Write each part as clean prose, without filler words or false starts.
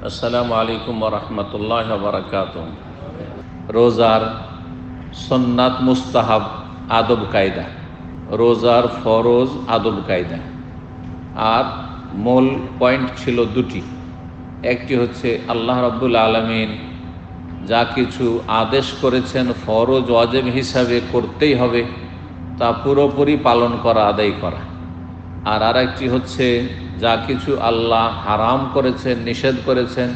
আসসালামু আলাইকুম ওয়া রাহমাতুল্লাহি ওয়া বারাকাতুহু। রোজার সুন্নাত মুস্তাহাব আদব কায়দা, রোজার ফরজ আদব কায়দা। আর মূল পয়েন্ট ছিল দুটি। একটি হচ্ছে আল্লাহ রাব্বুল আলামিন যা কিছু আদেশ করেছেন ফরজ ওয়াজিব হিসাবে করতেই হবে, তা পুরোপুরি পালন করা, আদায় করা। আর আরেকটি হচ্ছে যা কিছু আল্লাহ হারাম করেছেন, নিষেধ করেছেন,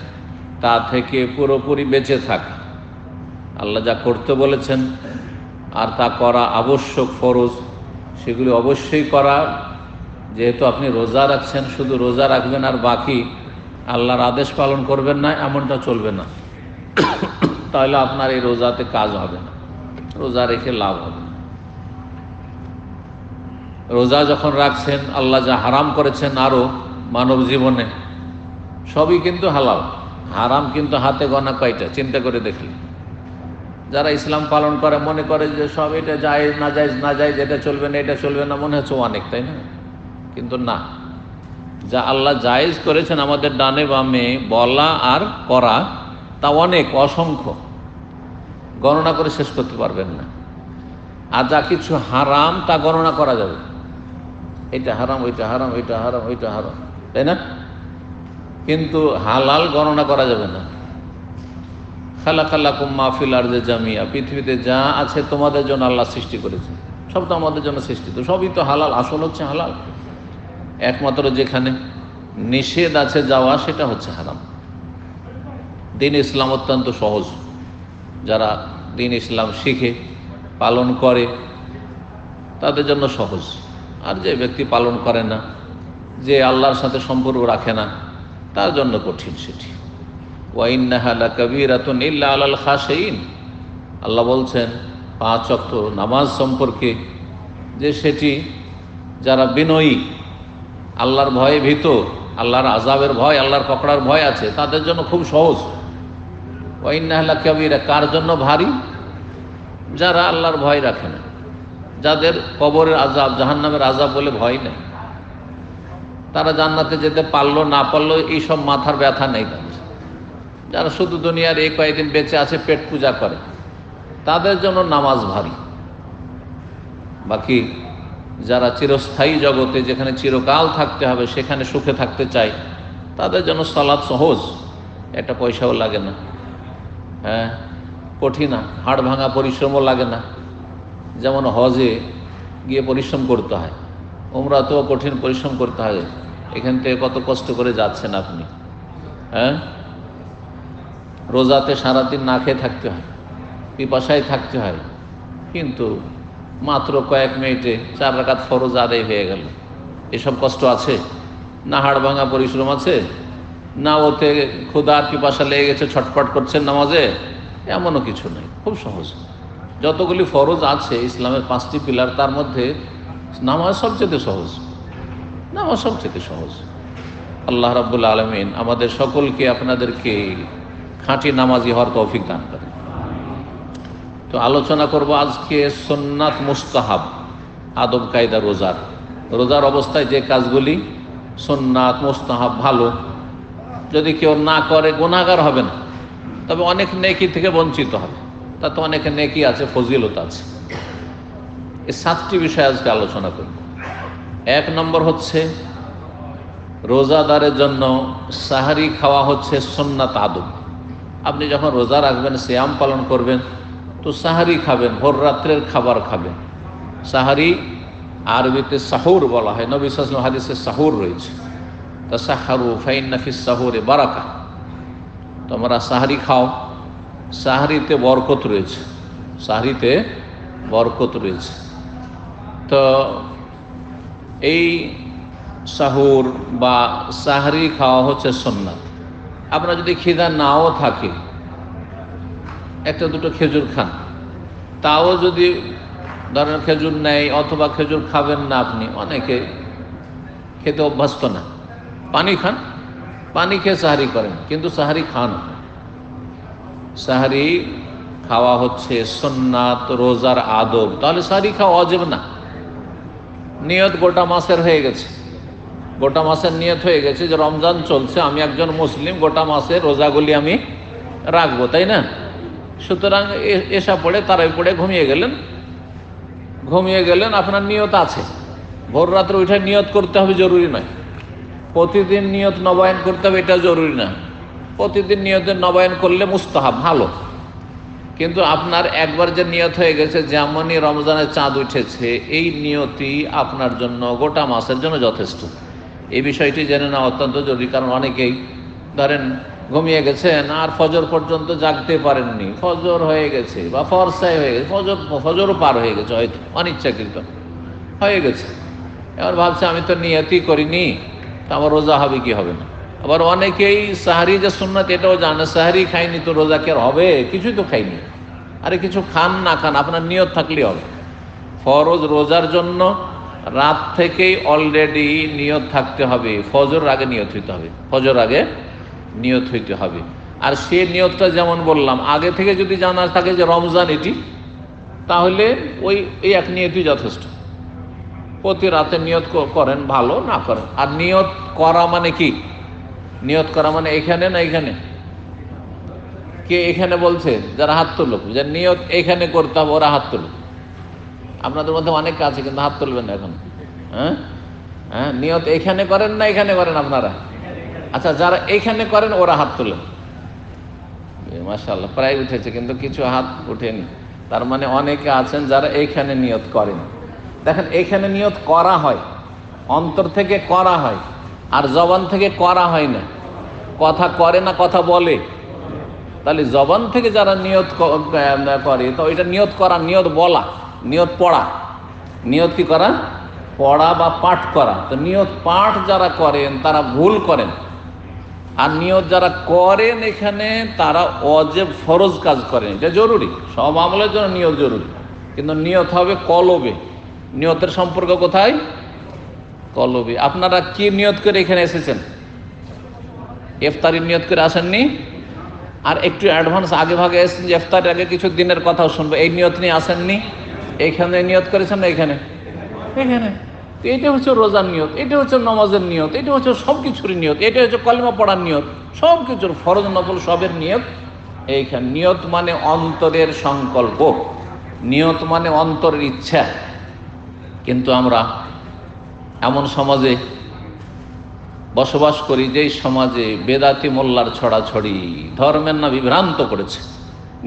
তা থেকে পুরোপুরি বেঁচে থাকা। আল্লাহ যা করতে বলেছেন আর তা করা আবশ্যক, ফরজ, সেগুলি অবশ্যই করা। যেহেতু আপনি রোজা রাখছেন, শুধু রোজা রাখবেন আর বাকি আল্লাহর আদেশ পালন করবেন না, এমনটা চলবে না। তাহলে আপনার এই রোজাতে কাজ হবে না, রোজা রেখে লাভ হবে না। রোজা যখন রাখছেন, আল্লাহ যা হারাম করেছেন আরও মানব জীবনে, সবই কিন্তু হালাল। হারাম কিন্তু হাতে গোনা কয়টা, চিন্তা করে দেখলে। যারা ইসলাম পালন করে মনে করে যে সব এটা জায়েজ না জায়েজ, না জায়েজ, এটা চলবে না, এটা চলবে না, মনে হচ্ছে অনেক, তাই না? কিন্তু না, যা আল্লাহ জায়েজ করেছেন আমাদের ডানে বামে বলা আর করা, তা অনেক, অসংখ্য, গণনা করে শেষ করতে পারবেন না। আর যা কিছু হারাম তা গণনা করা যাবে, এটা হারাম, ওইটা হারাম, ওইটা হারাম, ওইটা হারাম, তাই না? কিন্তু হালাল গণনা করা যাবে না। খালাকাল্লাকুম মা ফিল আরদি জামিয়া, পৃথিবীতে যা আছে তোমাদের জন্য আল্লাহ সৃষ্টি করেছে, সব তো আমাদের জন্য সৃষ্টি, তো সবই তো হালাল, আসল হচ্ছে হালাল। একমাত্র যেখানে নিষেধ আছে যাওয়া, সেটা হচ্ছে হারাম। দিন ইসলাম অত্যন্ত সহজ। যারা দিন ইসলাম শিখে পালন করে তাদের জন্য সহজ। আর যে ব্যক্তি পালন করে না, যে আল্লাহর সাথে সম্পর্ক রাখে না, তার জন্য কঠিন সেটি। ওয়া ইন্নাহা লাকাবীরাতুন ইল্লা আলাল খাশিঈন, আল্লাহ বলছেন 5 ওয়াক্ত নামাজ সম্পর্কে যে সেটি যারা বিনয়ী, আল্লাহর ভয়ে ভীত, আল্লাহর আযাবের ভয়, আল্লাহর পকড়ার ভয় আছে, তাদের জন্য খুব সহজ। ওয়া ইন্নাহা লাকাবীরা, কার জন্য ভারী? যারা আল্লাহর ভয় রাখে না, যাদের কবরের আযাব, জাহান্নামের আযাব বলে ভয় নেই, তারা জান্নাতে যেতে পারলো না পারলো এইসব মাথার ব্যথা নেই তাদের। যারা শুধু দুনিয়ার এই কয়েকদিন বেঁচে আছে পেট পূজা করে, তাদের জন্য নামাজ ভারী। বাকি যারা চিরস্থায়ী জগতে, যেখানে চিরকাল থাকতে হবে, সেখানে সুখে থাকতে চায়, তাদের জন্য সালাত সহজ, একটা পয়সাও লাগে না। হ্যাঁ, কঠিন না, হাড় ভাঙা পরিশ্রমও লাগে না। যেমন হজে গিয়ে পরিশ্রম করতে হয়, উমরাতেও কঠিন পরিশ্রম করতে হয়। এখান থেকে কত কষ্ট করে যাচ্ছেন আপনি। হ্যাঁ, রোজাতে সারাদিন না খেয়ে থাকতে হয়, পিপাসায় থাকতে হয়, কিন্তু মাত্র কয়েক মিনিটে 4 রাকাত ফরজ আদায় হয়ে গেল। এসব কষ্ট আছে? না হাড় ভাঙা পরিশ্রম আছে, না ওতে ক্ষুধা পিপাসা লেগে গেছে, ছটফট করছেন নামাজে, এমনও কিছু নেই, খুব সহজ। যতগুলি ফরজ আছে ইসলামের 5টি পিলার, তার মধ্যে নামাজ সবচেয়ে সহজ, নামাজ সবচেয়ে সহজ। আল্লাহ রাব্বুল আলামিন আমাদের সকলকে, আপনাদেরকে খাঁটি নামাজি হওয়ার তৌফিক দান করেন। তো আলোচনা করব আজকে সুন্নাত মুস্তাহাব আদব কায়দা রোজার। রোজার অবস্থায় যে কাজগুলি সুন্নাত মুস্তাহাব, ভালো, যদি কেউ না করে গুনাহগার হবে না, তবে অনেক নেকি থেকে বঞ্চিত হবে। তাতে অনেক নেকি আছে, ফজিলত আছে। এই 7টি বিষয় আজকে আলোচনা করব। 1 নম্বর হচ্ছে রোজাদারের জন্য সাহারি খাওয়া হচ্ছে সুন্নাত আদব। আপনি যখন রোজা রাখবেন, সিয়াম পালন করবেন, তো সাহারি খাবেন, ভোর রাত্রের খাবার খাবেন। সাহারি আরবিতে সাহুর বলা হয়, নবী সাল্লাল্লাহু আলাইহি ওয়াসাল্লাম হাদিসে সাহুর রয়েছে, তাসাহহারু ফাইন্না ফিস সাহুরি বারাকা। তোমরা সাহারি খাও, সাহারিতে বরকত রয়েছে, সাহারিতে বরকত রয়েছে। তো এই সাহুর বা সাহারি খাওয়া হচ্ছে সুন্নাত। আপনার যদি খিদা নাও থাকে, একটা দুটো খেজুর খান, তাও যদি ধরেন খেজুর নেই, অথবা খেজুর খাবেন না আপনি, অনেকে খেতে অভ্যস্ত না, পানি খান, পানি খেয়ে সাহারি করেন, কিন্তু সাহারি খান। সাহারি খাওয়া হচ্ছে সুন্নাত, রোজার আদব। তাহলে সাহারি খাওয়া ওয়াজিব না, নিয়ত গোটা মাসের হয়ে গেছে, গোটা মাসের নিয়ত হয়ে গেছে যে রমজান চলছে, আমি একজন মুসলিম, গোটা মাসের রোজাগুলি আমি রাখবো, তাই না? সুতরাং এসা পড়ে তারাই পড়ে ঘুমিয়ে গেলেন, আপনার নিয়ত আছে। ভোর রাত্রে উঠে নিয়ত করতে হবে জরুরি নয়, প্রতিদিন নিয়ত নবায়ন করতে হবে এটা জরুরি না। প্রতিদিন নিয়তের নবায়ন করলে মুস্তাহাব, ভালো। কিন্তু আপনার একবার যে নিয়ত হয়ে গেছে, যেমনই রমজানের চাঁদ উঠেছে, এই নিয়তি আপনার জন্য গোটা মাসের জন্য যথেষ্ট। এই বিষয়টি জেনে নেওয়া অত্যন্ত জরুরি, কারণ অনেকেই ধরেন ঘুমিয়ে গেছেন আর ফজর পর্যন্ত জাগতে পারেননি, ফজর হয়ে গেছে বা ফরসাই হয়ে গেছে, ফজরও পার হয়ে গেছে, হয়তো অনিচ্ছাকৃত হয়ে গেছে। এবার ভাবছে আমি তো নিয়তই করিনি, তা আমার রোজা হবে কি হবে না। আবার অনেকেই সাহারি যে সুন্নাত এটাও জানে, সাহারি খাইনি তো রোজা কি আর হবে, কিছুই তো খাইনি। আরে কিছু খান না খান, আপনার নিয়ত থাকলেই হবে। ফরজ রোজার জন্য রাত থেকেই অলরেডি নিয়ত থাকতে হবে, ফজর আগে নিয়ত হইতে হবে, ফজর আগে নিয়ত হইতে হবে। আর সে নিয়তটা যেমন বললাম, আগে থেকে যদি জানা থাকে যে রমজান এটি, তাহলে এই এক নিয়তই যথেষ্ট। প্রতি রাতে নিয়ত করেন, ভালো, না করেন। আর নিয়ত করা মানে কি? নিয়ত করা মানে এখানে না এখানে? কে এখানে বলছে? যারা হাত তুলুক, যে নিয়ত এখানে করতে হবে, ওরা হাত তুলুক। আপনাদের মধ্যে অনেকে আছে কিন্তু হাত তুলবেন না এখন। হ্যাঁ হ্যাঁ, নিয়ত এখানে করেন না এখানে করেন আপনারা? আচ্ছা, যারা এখানে করেন ওরা হাত তুলেন। মাশাআল্লাহ, প্রায় উঠেছে, কিন্তু কিছু হাত উঠেনি। তার মানে অনেকে আছেন যারা এইখানে নিয়ত করেন। দেখেন, এখানে নিয়ত করা হয়, অন্তর থেকে করা হয়, আর জবান থেকে করা হয় না। কথা করে না, কথা বলে। তাহলে জবান থেকে যারা নিয়ত করে, তো এটা নিয়ত করা, নিয়ত বলা, নিয়ত পড়া। নিয়ত কি করা? পড়া বা পাঠ করা। তো নিয়ত পাঠ যারা করেন তারা ভুল করেন, আর নিয়ত যারা করেন এখানে তারা ওয়াজিব ফরজ কাজ করেন। এটা জরুরি, সব আমলের জন্য নিয়ত জরুরি, কিন্তু নিয়ত হবে কলবে। নিয়তের সম্পর্ক কোথায়? কলবে। আপনারা কি নিয়ত করে এখানে এসেছেন? ইফতারির নিয়ত করে আসেননি? আর একটু অ্যাডভান্স আগে ভাগে এসেছেন যে ইফতারের আগে কিছু দিনের কথাও শুনবো, এই নিয়ত নিয়ে আসেননি? এইখানে নিয়ত করেছেন না এখানে? এখানে। তো এটা হচ্ছে রোজার নিয়ত, এটা হচ্ছে নামাজের নিয়ত, এটা হচ্ছে সব কিছুর নিয়ত, এটা হচ্ছে কলিমা পড়ার নিয়ত, সব কিছুর ফরজ নফল সবের নিয়ত এইখানে। নিয়ত মানে অন্তরের সংকল্প, নিয়ত মানে অন্তরের ইচ্ছা। কিন্তু আমরা এমন সমাজে বসবাস করি যেই সমাজে বেদাতি মোল্লার ছড়াছড়ি ধর্মের না বিভ্রান্ত করেছে।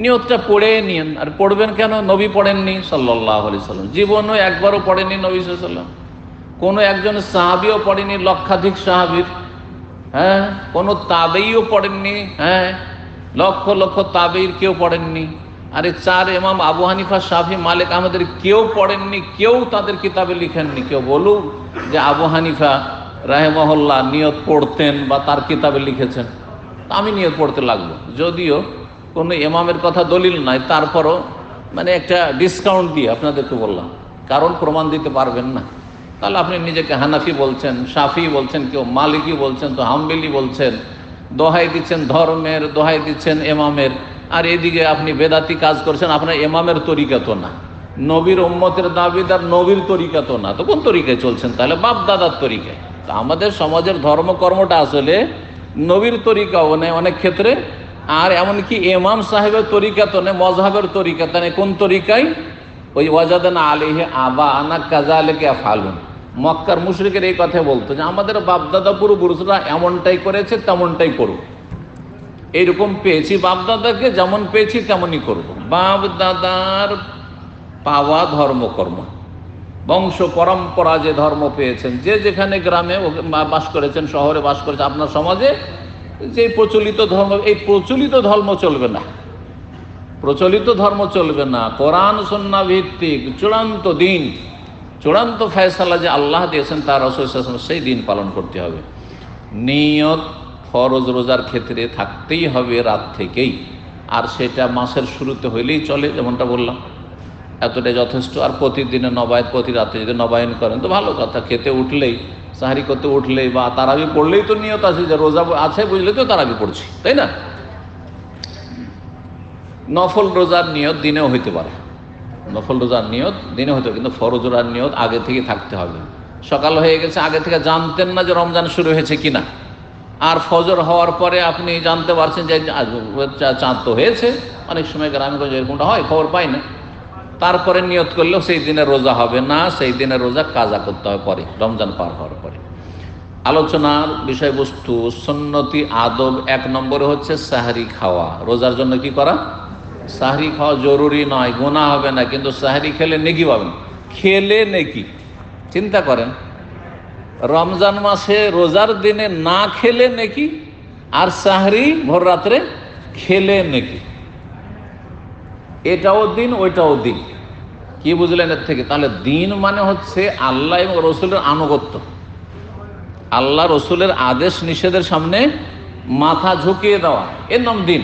নিয়তটা পড়ে নিন। আর পড়বেন কেন? নবী পড়েননি সাল্লাল্লাহু আলাইহি সাল্লাম, জীবনও একবারও পড়েননি নবী সাল্লাল্লাহু আলাইহি সাল্লাম। কোনো একজন সাহাবীও পড়েনি, লক্ষাধিক সাহাবীর। হ্যাঁ, কোনো তাবেঈও পড়েননি। হ্যাঁ, লক্ষ লক্ষ তাবেঈর কেউ পড়েননি। আর এই চার ইমাম আবু হানিফা, শাফি, মালিক, আহমদের কেউ পড়েননি, কেউ তাদের কিতাবে লিখেননি। কেউ বলুক যে আবু হানিফা রাহিমাহুল্লাহ নিয়ত পড়তেন বা তার কিতাবে লিখেছেন, আমি নিয়ত পড়তে লাগবো। যদিও কোনো ইমামের কথা দলিল নাই, তারপরও মানে একটা ডিসকাউন্ট দিয়ে আপনাদেরকে বললাম, কারণ প্রমাণ দিতে পারবেন না। তাহলে আপনি নিজেকে হানাফি বলছেন, শাফি বলছেন, কেউ মালিকি বলছেন, তো হাম্বলি বলছেন, দোহাই দিচ্ছেন ধর্মের, দোহাই দিচ্ছেন ইমামের। আর এদিকে আপনি বেদাতি কাজ করছেন। আপনার ইমামের তরিকা তো না, নবীর উম্মতের দাবিদার নবীর তরিকা তো না, তো কোন তরিকায় চলছেন তাহলে? বাপ দাদার তরিকায়। তা আমাদের সমাজের ধর্মকর্মটা আসলে নবীর তরিকাও নেই অনেক ক্ষেত্রে, আর এমনকি ইমাম সাহেবের তরিকা তো নেই, মজহাবের তরিকা তো নেই। কোন তরিকায়? ওই ওয়াজাদানা আলাইহি আবা আনা কাযালিকা ফালুন। মক্কার মুশরিকের এই কথা বলতো যে আমাদের বাপদাদা পূর্বপুরুষরা এমনটাই করেছে, তেমনটাই করব। এইরকম পেয়েছি, বাপদাদাকে যেমন পেয়েছি তেমনই করব। বাপদাদার পাওয়া ধর্মকর্ম, বংশ পরম্পরা যে ধর্ম পেয়েছেন, যে যেখানে গ্রামে বাস করেছেন, শহরে বাস করেছেন, আপনার সমাজে যে প্রচলিত ধর্ম, এই প্রচলিত ধর্ম চলবে না, প্রচলিত ধর্ম চলবে না। কোরআন সুন্নাহ ভিত্তিক চূড়ান্ত দিন, চূড়ান্ত ফয়সালা যে আল্লাহ দিয়েছেন তার রাসূল সাল্লাল্লাহু আলাইহি ওয়াসাল্লাম, সেই দিন পালন করতে হবে। নিয়ত ফরজ রোজার ক্ষেত্রে থাকতেই হবে রাত থেকেই, আর সেটা মাসের শুরুতে হইলেই চলে, যেমনটা বললাম, এতটাই যথেষ্ট। আর প্রতিদিনে নবায়ন, প্রতি রাতে যদি নবায়ন করেন তো ভালো কথা। খেতে উঠলেই, সাহারি করতে উঠলেই বা তারাবি পড়লেই তো নিয়ত আছে যে রোজা আছে, বুঝলে তো তারাবি পড়ছি, তাই না? নফল রোজার নিয়ত দিনেও হইতে পারে, নফল রোজার নিয়ত দিনে হইতে পারে, কিন্তু ফরজ রোজার নিয়ত আগে থেকে থাকতে হবে। সকাল হয়ে গেছে, আগে থেকে জানতেন না যে রমজান শুরু হয়েছে কিনা, আর ফজর হওয়ার পরে আপনি জানতে পারছেন যে চাঁদ তো হয়েছে। অনেক সময় গ্রামে এরকমটা হয়, খবর পাই না। তারপরে নিয়ত করলেও সেই দিনে রোজা হবে না, সেই দিনে রোজা কাজা করতে হবে পরে, রমজান পার হওয়ার পরে। আলোচনার বিষয়বস্তু সুন্নতি আদব, 1 নম্বরে হচ্ছে সাহরি খাওয়া। রোজার জন্য কি করা? সাহরি খাওয়া জরুরি নয়, গুনাহ হবে না, কিন্তু সাহরি খেলে নেকি পাবেন। খেলে নেকি, চিন্তা করেন, রমজান মাসে রোজার দিনে না খেলে নেকি, আর সাহরি ভোর রাত্রে খেলে নেকি। এটাও দিন, ওইটাও দিন। কি বুঝলেন এর থেকে? তাহলে দিন মানে হচ্ছে আল্লাহ এবং রসুলের আনুগত্য, আল্লাহ রসুলের আদেশ নিষেধের সামনে মাথা ঝুঁকিয়ে দেওয়া, এর নাম দিন।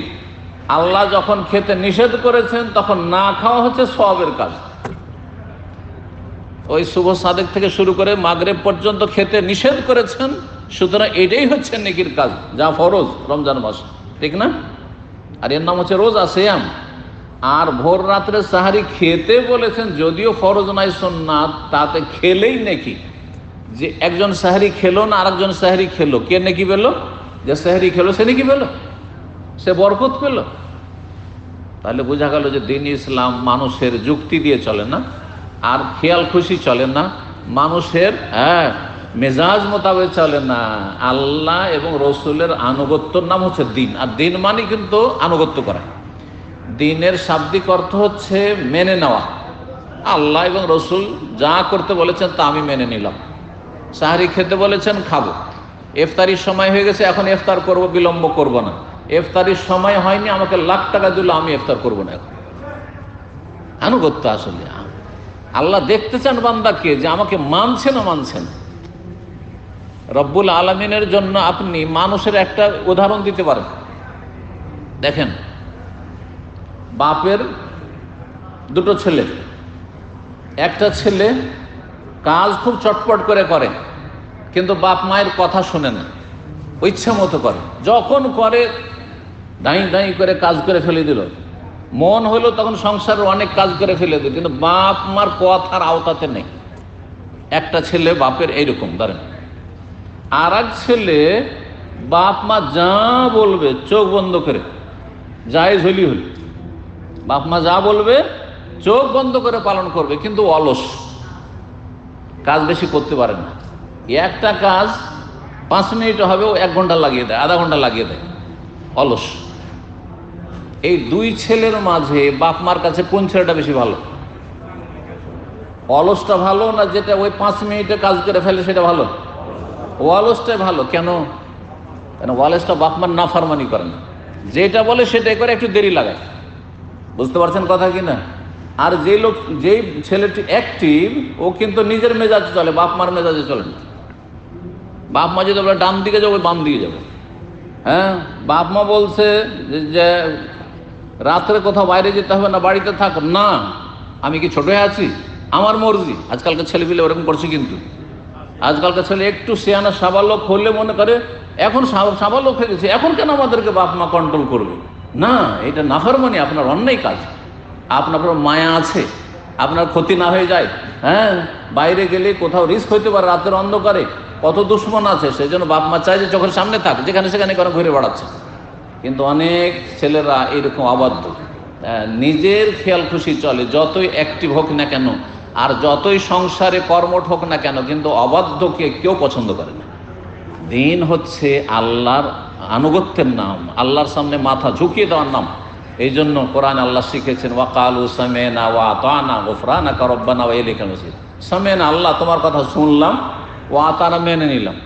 আল্লাহ যখন খেতে নিষেধ করেছেন তখন না খাওয়া হচ্ছে সওয়াবের কাজ। ওই শুভ সাদেক থেকে শুরু করে মাগরিব পর্যন্ত খেতে নিষেধ করেছেন, সুতরাং এটাই হচ্ছে নেকির কাজ, যা ফরজ রমজান মাস, ঠিক না? আর এর নাম হচ্ছে রোজা, সিয়াম। আর ভোর রাত্রে সাহারি খেতে বলেছেন, যদিও ফরজ নাই, সুন্নাত, তাতে খেলেই নেকি। যে একজন সাহারি খেলো না আরেকজন সাহারি খেলো, কে নেকি পেল? যে সাহারি খেলো সে নেকি পেল, সে বরকত পেল। তাহলে বোঝা গেল যে দিন ইসলাম মানুষের যুক্তি দিয়ে চলে না, আর খেয়াল খুশি চলে না, মানুষের মেজাজ মোতাবেক চলে না। আল্লাহ এবং রসুলের আনুগত্যর নাম হচ্ছে দিন। আর দিন মানে কিন্তু আনুগত্য করা। দিনের শাব্দিক অর্থ হচ্ছে মেনে নেওয়া। আল্লাহ এবং রসুল যা করতে বলেছেন তা আমি মেনে নিলাম। সাহারি খেতে বলেছেন, খাবো। ইফতারির সময় হয়ে গেছে, এখন ইফতার করব, বিলম্ব করব না। ইফতারির সময় হয়নি, আমাকে লাখ টাকা দিল, আমি ইফতার করব না। এখন আনুগত্য। আসলে আল্লাহ দেখতে চান বান্দাকে যে আমাকে মানছে না মানছেন। রব্বুল আলামিনের জন্য আপনি মানুষের একটা উদাহরণ দিতে পারেন। দেখেন, বাপের 2টো ছেলে, একটা ছেলে কাজ খুব চটপট করে করে, কিন্তু বাপ মায়ের কথা শোনে না, ইচ্ছা মতো করে। যখন করে দাঁই দাঁই করে কাজ করে ফেলে দিল, মন হলো তখন সংসারের অনেক কাজ করে ফেলে দিল, কিন্তু বাপ মার কথার আওতাতে নেই। একটা ছেলে বাপের এইরকম ধরেন। আর এক ছেলে বাপ মা যা বলবে চোখ বন্ধ করে, যাই ঝুলি হল, বাপ মা যা বলবে চোখ বন্ধ করে পালন করবে, কিন্তু অলস, কাজ বেশি করতে পারে না। একটা কাজ 5 মিনিট হবে, ও 1 ঘন্টা লাগিয়ে দেয়, আধা ঘন্টা লাগিয়ে দেয়, অলস। এই 2 ছেলের মাঝে বাপ মার কাছে কোন ছেলেটা বেশি ভালো? অলসটা ভালো না যেটা ওই 5 মিনিটে কাজ করে ফেলে সেটা ভালো? অলসটাই ভালো। কেন? অলসটা বাপ মার নাফরমানি করে না, যেটা বলে সেটাই করে, একটু দেরি লাগায়। বুঝতে পারছেন কথা কি না? আর যেই ছেলেটি অ্যাক্টিভ, ও কিন্তু নিজের মেজাজে চলে, বাপ মার মেজাজে চলে না। বাপ মা যদি বলে ডান দিকে যাবো, বাম দিকে যাবো। হ্যাঁ, বাপ মা বলছে যে রাত্রে কোথাও বাইরে যেতে হবে না, বাড়িতে থাক না, আমি কি ছোট হয়ে আছি? আমার মর্জি। আজকালকার ছেলেপিলে ওরকম করছে, কিন্তু আজকালকার ছেলে একটু সিয়ানা সাবালক হলে মনে করে এখন সাবালক হয়ে গেছে, এখন কেন আমাদেরকে বাপ মা কন্ট্রোল করবে? না, এটা নাফরমানি, আপনার অন্যায় কাজ। আপনার মায়া আছে, আপনার ক্ষতি না হয়ে যায়। হ্যাঁ, বাইরে গেলে কোথাও রিস্ক হইতে পারে, রাতের অন্ধকারে কত দুশ্মন আছে, সেই জন্য বাপ মা চায় যে চোখের সামনে থাক, যেখানে সেখানে কেন ঘুরে বেড়াচ্ছে। কিন্তু অনেক ছেলেরা এরকম অবাধ্য, নিজের খেয়াল খুশি চলে, যতই অ্যাক্টিভ হোক না কেন, আর যতই সংসারে কর্মঠ হোক না কেন, কিন্তু অবাধ্যকে কেউ পছন্দ করে না। দিন হচ্ছে আল্লাহর আনুগত্যের নাম, আল্লাহর সামনে মাথা ঝুঁকিয়ে দেওয়ার নাম। এই জন্য কোরআন আল্লাহ শিখেছেন, ওয়াকালু সামি'না ওয়া আতা'না গুফরানাকা রব্বানা ওয়া ইলাইকাল মাসির। সামি'না, আল্লাহ তোমার কথা শুনলাম, ওয়া আতা'না, মেনে নিলাম,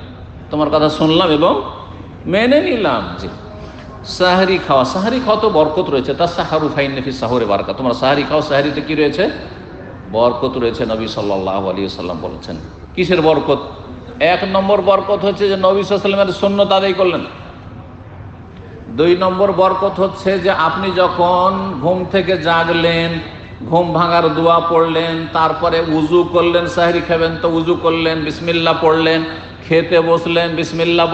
তোমার কথা শুনলাম এবং মেনে নিলাম। জি। সাহারি খাওয়া, সাহারি খাওয়া তো বরকত রয়েছে, তার সাহারু ফাইন্না ফি সাহুরি বারাকা। তোমরা সাহারি খাও, সাহারিতে কি রয়েছে? বরকত রয়েছে। নবী সাল্লাল্লাহু আলাইহি ওয়াসাল্লাম বলেছেন। কিসের বরকত? 1 নম্বর বরকত হচ্ছে যে নবী সাল্লাল্লাহু আলাইহি ওয়াসাল্লামের সুন্নাত আদায় করলেন। 2 নম্বর বরকত হচ্ছে যে আপনি যখন ঘুম থেকে জাগলেন, ঘুম ভাঙার দোয়া পড়লেন, তারপরে উজু করলেন, সাহরি খাবেন তো উজু করলেন, বিসমিল্লাহ পড়লেন, খেতে বসলেন, বিসমিল্লাহ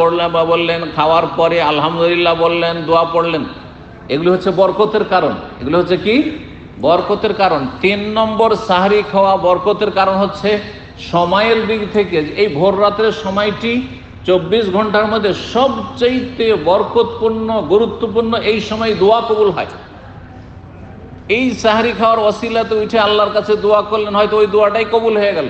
বললেন, খাওয়ার পরে আলহামদুলিল্লাহ বললেন, দোয়া পড়লেন, এগুলো হচ্ছে বরকতের কারণ। এগুলো হচ্ছে কি? বরকতের কারণ। 3 নম্বর সাহরি খাওয়া বরকতের কারণ হচ্ছে সময়ের দিক থেকে এই ভোর রাতের সময়টি 24 ঘন্টার মধ্যে সবচেয়ে বরকতপূর্ণ, গুরুত্বপূর্ণ। এই সময় দোয়া কবুল হয়। এই সাহারি খাওয়ার ওসিলাতে উঠে আল্লাহর কাছে দোয়া করলেন, হয়তো ওই দোয়াটাই কবুল হয়ে গেল।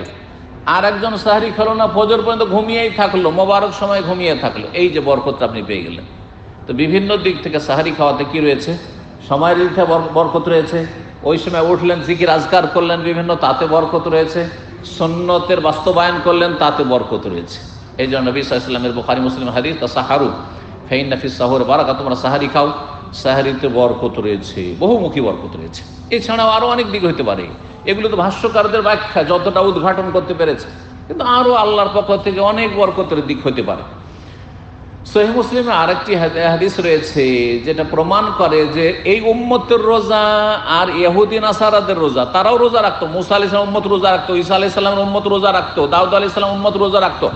আর একজন সাহারি খেলো না, ফজর পর্যন্ত ঘুমিয়েই থাকলো, মোবারক সময় ঘুমিয়ে থাকলো, এই যে বরকতটা আপনি পেয়ে গেলেন। তো বিভিন্ন দিক থেকে সাহারি খাওয়াতে কি রয়েছে? সময়ের দিক থেকে বরকত রয়েছে। ওই সময় উঠলেন, জিকির আজকার করলেন বিভিন্ন, তাতে বরকত রয়েছে। সুন্নতের বাস্তবায়ন করলেন, তাতে বরকত রয়েছে। এই জন্য নবী সাল্লাল্লাহু আলাইহি ওয়াসাল্লামের বুখারী মুসলিম হাদিস, তাসাহারু ফাইন্না ফিস সাহুর বারাকা, তোমরা সাহারি খাও, সাহারিতে বরকত রয়েছে, বহুমুখী বরকত রয়েছে। এছাড়াও আরো অনেক দিক হতে পারে, এগুলো তো ভাষ্যকারদের ব্যাখ্যা যতটা উদ্ঘাটন করতে পেরেছে, কিন্তু আরো আল্লাহর পক্ষ থেকে অনেক বরকতের দিক হতে পারে। সহিহ মুসলিমে আরেকটি হাদিস রয়েছে যেটা প্রমাণ করে যে এই উম্মতের রোজা আর ইহুদি নাসারাদের রোজা, তারাও রোজা রাখতো। মুসা আলাইহিস সালাম উম্মত রোজা রাখতো, ঈসা আলাইহিস সালামের উম্মত রোজা রাখতো, দাউদ আলাইহিস সালাম উম্মত রোজা রাখতো।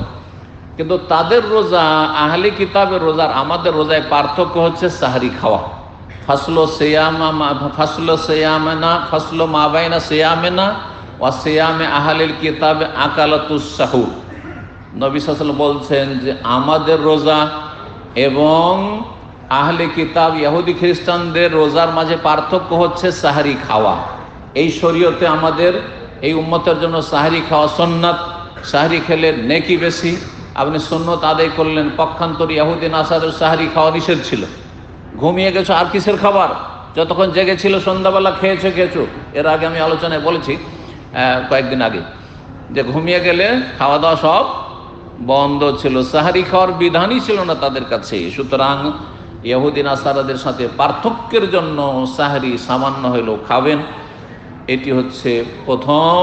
কিন্তু তাদের রোজা, আহলি কিতাবের রোজার আমাদের রোজায় পার্থক্য হচ্ছে সাহারি খাওয়া। ফাসলো সিয়ামানা, ফাসলো মা বাইনা সিয়ামেনা ওয়া সিয়ামে আহলিল কিতাবে আকালাতুস সাহুর। নবী সাল্লাল্লাহু আলাইহি ওয়াসাল্লাম বলছেন যে আমাদের রোজা এবং আহলে কিতাব ইহুদি খ্রিস্টানদের রোজার মাঝে পার্থক্য হচ্ছে সাহারি খাওয়া। এই শরীয়তে আমাদের এই উম্মতের জন্য সাহারি খাওয়া সুন্নাত, সাহারি খেলে নেকি বেশি। আপনি সুন্নত আদায় করলেন, পক্ষান্তরে ইহুদি নাসারাদের সাহারি খাওয়া নিষেধ ছিল। ঘুমিয়ে গেছো, আর কিসের খাবার? যতক্ষণ জেগেছিল সন্ধ্যাবেলা খেয়েছো। এর আগে আমি আলোচনায় বলেছি কয়েকদিন আগে যে ঘুমিয়ে গেলে খাওয়া দাওয়া সব বন্ধ ছিল, সাহারি খাওয়ার বিধানই ছিল না তাদের কাছে। সুতরাং ইহুদি নাসারাদের সাথে পার্থক্যের জন্য সাহারি সামান্য হলেও খাবেন, এটি হচ্ছে প্রথম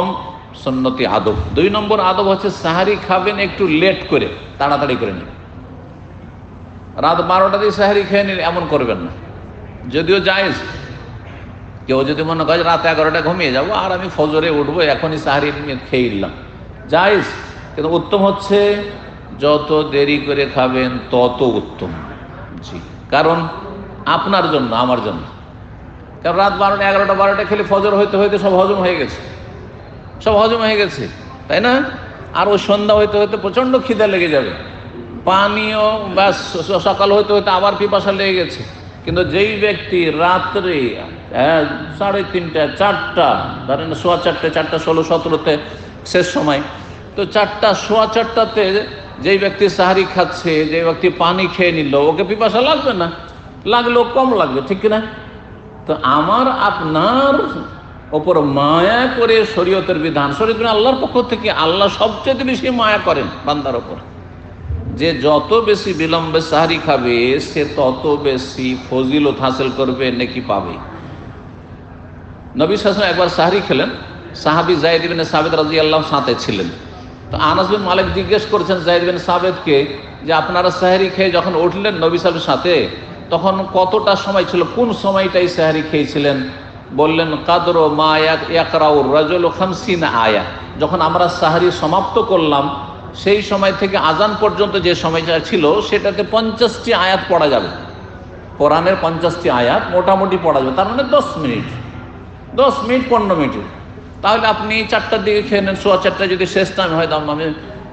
সুন্নতি আদব। 2 নম্বর আদব হচ্ছে সাহারি খাবেন একটু লেট করে, তাড়াতাড়ি করে নিন। রাত 12টা দিয়ে সাহারি খেয়ে নিন, এমন করবেন না। যদিও জায়েজ, কেউ যদি মনে করে রাত 11টা ঘুমিয়ে যাবো আর আমি ফজরে উঠবো, এখনই সাহারি খেয়ে নিলাম, জায়েজ। কিন্তু উত্তম হচ্ছে যত দেরি করে খাবেন তত উত্তম। জি, কারণ আপনার জন্য, আমার জন্য। কারণ রাত 12টা 11টা 12টা খেলে ফজর হইতে হইতে সব হজম হয়ে গেছে, তাই না? আর ওই সন্ধ্যা হইতে হইতে প্রচণ্ড খিদে লেগে যাবে, পানীয় বা সকাল হইতে হইতে আবার পিপাসা লেগে গেছে। কিন্তু যেই ব্যক্তি রাত্রে 3:30 4টা, ধরেন 4:15 4টা 16 17তে শেষ সময়, তো 4টা 4:15তে যেই ব্যক্তি সাহারি খাচ্ছে, যে ব্যক্তি পানি খেয়ে নিল, ওকে পিপাসা লাগবে না, লাগলেও কম লাগবে, ঠিক কিনা? তো আমার আপনার ওপর মায়া করে শরীয়তের বিধান, শরীয়ত আল্লাহর পক্ষ থেকে, আল্লাহ সবচেয়ে বেশি মায়া করেন বান্দার ওপর। যে যত বেশি বিলম্বে সাহারি খাবে সে তত বেশি ফজিলত হাসিল করবে, নেকি পাবে। নবী সাল্লাল্লাহু আলাইহি ওয়াসাল্লাম একবার সাহারি খেলেন, সাহাবী যায়েদ ইবনে সাবিত রাদিয়াল্লাহু সাথে ছিলেন। তো আনাস বিন মালিক জিজ্ঞেস করেছেন যায়েদ বিন সাবিতকে যে আপনারা সাহারি খেয়ে যখন উঠলেন নবী সাল্লাল্লাহু সাথে, তখন কতটা সময় ছিল, কোন সময়টাই সাহারি খেয়েছিলেন? বললেন কাদরু মা ইয়াকরাউর রাজুলু 50 আয়া। যখন আমরা সাহারি সমাপ্ত করলাম সেই সময় থেকে আজান পর্যন্ত যে সময়টা ছিল সেটাতে 50টি আয়াত পড়া যাবে, কোরআনের 50টি আয়াত মোটামুটি পড়া যাবে। তার মানে 10 মিনিট 15 মিনিট। তাহলে আপনি 4টার দিকে খেয়ে নেন, 4:15 যদি শেষ টাইম হয় আমি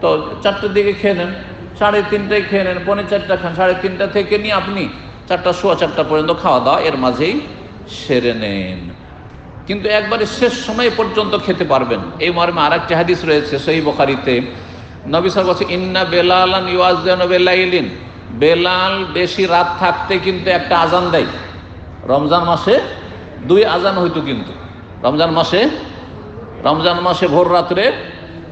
তো 4টার দিকে খেয়ে নেন, 3:30টায় খেয়ে নেন, 3:45 খান, 3:30 থেকে নিয়ে আপনি 4টা 4:15 পর্যন্ত খাওয়া দাওয়া এর মাঝেই সেরে নেন। কিন্তু একবারে শেষ সময় পর্যন্ত খেতে পারবেন। এই মর্মে আরেকটি হাদিস রয়েছে সহিহ বুখারীতে, নবী সাল্লাল্লাহু আলাইহি ওয়াসাল্লাম ইন্না বেলালান ইউআযযানু বিলাইলিন, বেলাল বেশি রাত থাকতে কিন্তু একটা আজান দেয়। রমজান মাসে 2 আজান হইতো, কিন্তু রমজান মাসে ভোর রাত্রে